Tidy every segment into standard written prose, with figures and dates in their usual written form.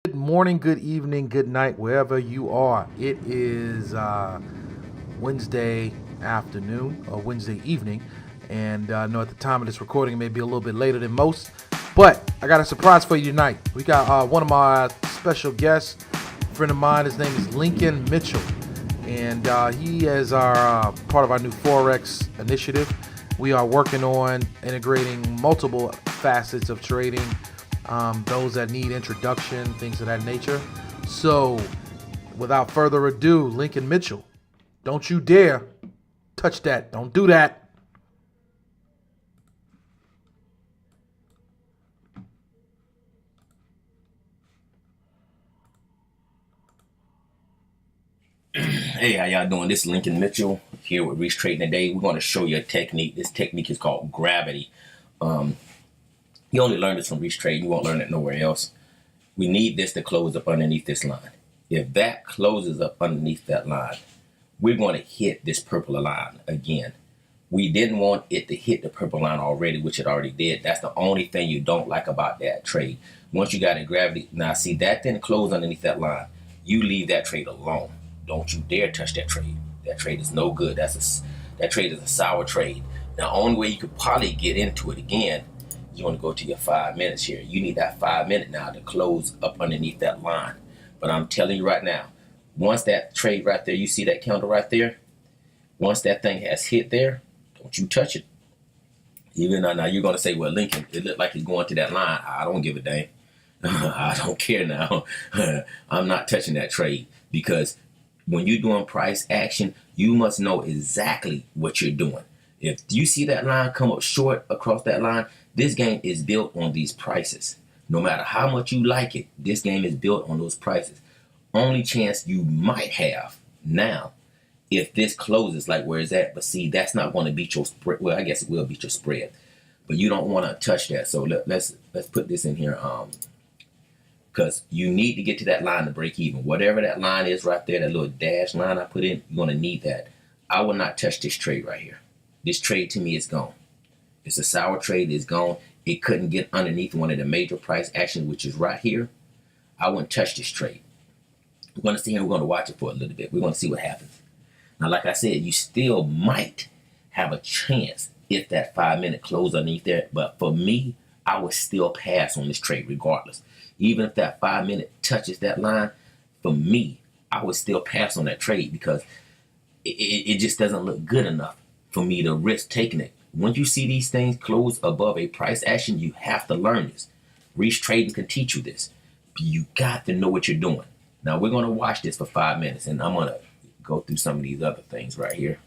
Good morning, good evening, good night, wherever you are. It is Wednesday afternoon or Wednesday evening, and I know at the time of this recording it may be a little bit later than most, but I got a surprise for you tonight. We got one of my special guests, a friend of mine. His name is Lincoln Mitchell, and he is our part of our new Forex initiative. We are working on integrating multiple facets of trading, those that need introduction, things of that nature. So, without further ado, Lincoln Mitchell, don't you dare touch that. Don't do that. Hey, how y'all doing? This is Lincoln Mitchell here with Reach Trading today. We're going to show you a technique. This technique is called gravity. Um, you only learn this from Reach Trading. You won't learn it nowhere else. We need this to close up underneath this line. If that closes up underneath that line, we're going to hit this purple line again. We didn't want it to hit the purple line already, which it already did. That's the only thing you don't like about that trade. Once you got in gravity, now see that didn't close underneath that line. You leave that trade alone. Don't you dare touch that trade. That trade is no good. That trade is a sour trade. Now, only way you could probably get into it again, you want to go to your 5 minutes here. You need that 5 minute now to close up underneath that line. But I'm telling you right now, once that trade right there, you see that candle right there? Once that thing has hit there, don't you touch it. Even now you're going to say, well, Lincoln, it looked like it's going to that line. I don't give a dang. I don't care now. I'm not touching that trade because when you're doing price action, you must know exactly what you're doing. If you see that line come up short across that line, this game is built on these prices. No matter how much you like it, this game is built on those prices. Only chance you might have now if this closes like where it's at, but see, that's not going to beat your spread. Well, I guess it will beat your spread, but you don't want to touch that. So let's put this in here, because you need to get to that line to break even. Whatever that line is right there, that little dash line I put in, you're going to need that. I will not touch this trade right here. This trade to me is gone. It's a sour trade. It's gone. It couldn't get underneath one of the major price actions, which is right here. I wouldn't touch this trade. We're going to see here. We're going to watch it for a little bit. We're going to see what happens. Now, like I said, you still might have a chance if that 5 minute close underneath there. But for me, I would still pass on this trade regardless. Even if that 5 minute touches that line, for me, I would still pass on that trade because it just doesn't look good enough for me to risk taking it. Once you see these things close above a price action, you have to learn this. Reach Trading can teach you this. You got to know what you're doing. Now, we're going to watch this for 5 minutes, and I'm going to go through some of these other things right here.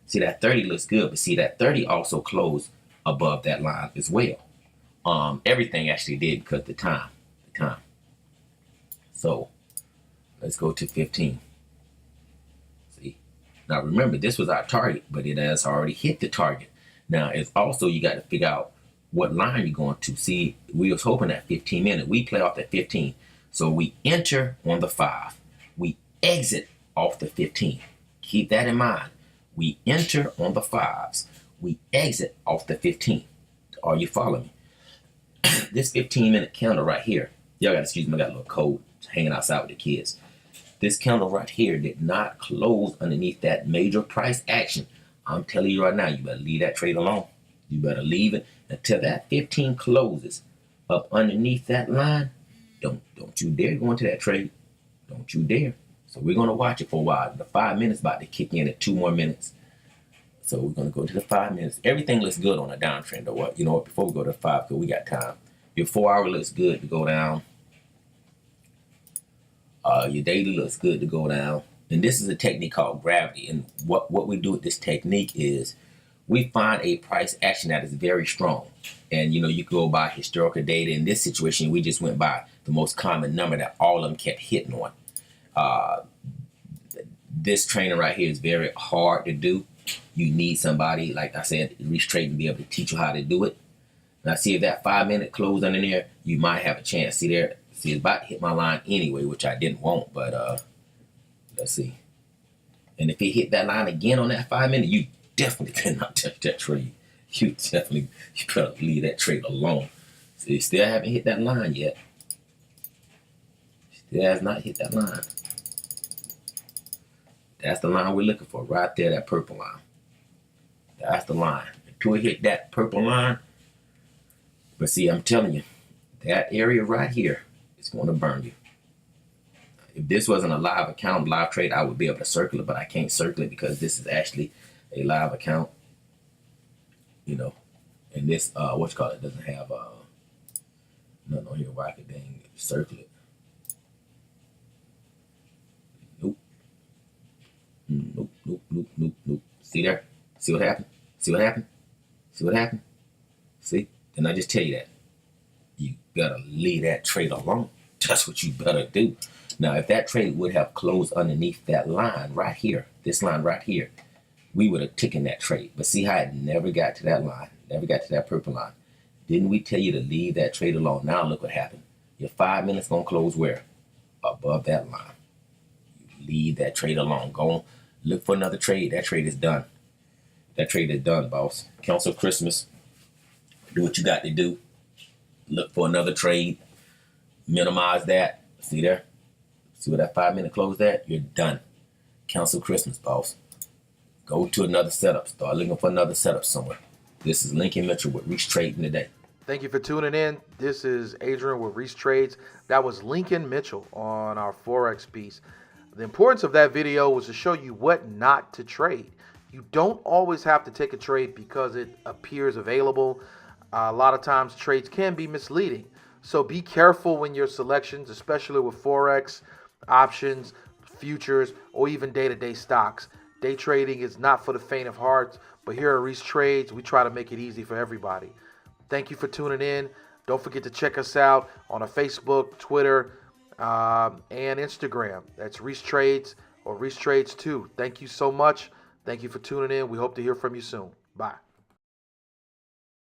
See, that 30 looks good, but see, that 30 also closed above that line as well. Everything actually did because the time. So let's go to 15. See, now remember, this was our target, but it has already hit the target. Now it's also, you got to figure out what line you're going to. See, we was hoping at 15 minutes. We play off that 15. So we enter on the 5. We exit off the 15. Keep that in mind. We enter on the 5s. We exit off the 15. Are you following me? This 15-minute candle right here, y'all got to excuse me, I got a little cold hanging outside with the kids. This candle right here did not close underneath that major price action. I'm telling you right now, you better leave that trade alone. You better leave it until that 15 closes up underneath that line. Don't you dare go into that trade. Don't you dare. So we're going to watch it for a while. The 5 minutes about to kick in at 2 more minutes. So we're going to go to the 5 minutes. Everything looks good on a downtrend, though. What? You know what? Before we go to 5, because we got time. Your 4 hour looks good to go down. Your daily looks good to go down. And this is a technique called gravity. And what we do with this technique is we find a price action that is very strong. And, you know, you go by historical data. In this situation, we just went by the most common number that all of them kept hitting on. This training right here is very hard to do. You need somebody, like I said, Reach Trading to be able to teach you how to do it. Now, see if that 5 minute close under there, you might have a chance. See there, see it's about to hit my line anyway, which I didn't want, but let's see. And if it hit that line again on that 5 minute, you definitely cannot touch that trade. You better leave that trade alone. So you still haven't hit that line yet. It has not hit that line. That's the line we're looking for right there, that purple line. That's the line. Until it hit that purple line. But see, I'm telling you, that area right here is going to burn you. If this wasn't a live account, live trade, I would be able to circle it, but I can't circle it because this is actually a live account. You know, and this, doesn't have nothing on here where I could dang circle it. Nope. Nope, nope, nope, nope, nope. See there? See what happened? See what happened? See what happened? See? Didn't I just tell you that? You better leave that trade alone. That's what you better do. Now, if that trade would have closed underneath that line right here, this line right here, we would have taken that trade. But see how it never got to that line, never got to that purple line. Didn't we tell you to leave that trade alone? Now look what happened. Your 5 minutes gonna close where? Above that line. You leave that trade alone. Go look for another trade. That trade is done. That trade is done, boss. Cancel Christmas. Do what you got to do. Look for another trade. Minimize that. See there? See where that 5 minute closed at? You're done. Cancel Christmas, boss. Go to another setup. Start looking for another setup somewhere. This is Lincoln Mitchell with Reach Trading today. Thank you for tuning in. This is Adrian with Reese Trades. That was Lincoln Mitchell on our Forex piece. The importance of that video was to show you what not to trade. You don't always have to take a trade because it appears available. A lot of times trades can be misleading. So be careful when your selections, especially with Forex, options, futures, or even day-to-day stocks. Day trading is not for the faint of heart, but here at Reese Trades, we try to make it easy for everybody. Thank you for tuning in. Don't forget to check us out on a Facebook, Twitter, and Instagram. That's Reese Trades or Reese Trades 2. Thank you so much. Thank you for tuning in. We hope to hear from you soon. Bye.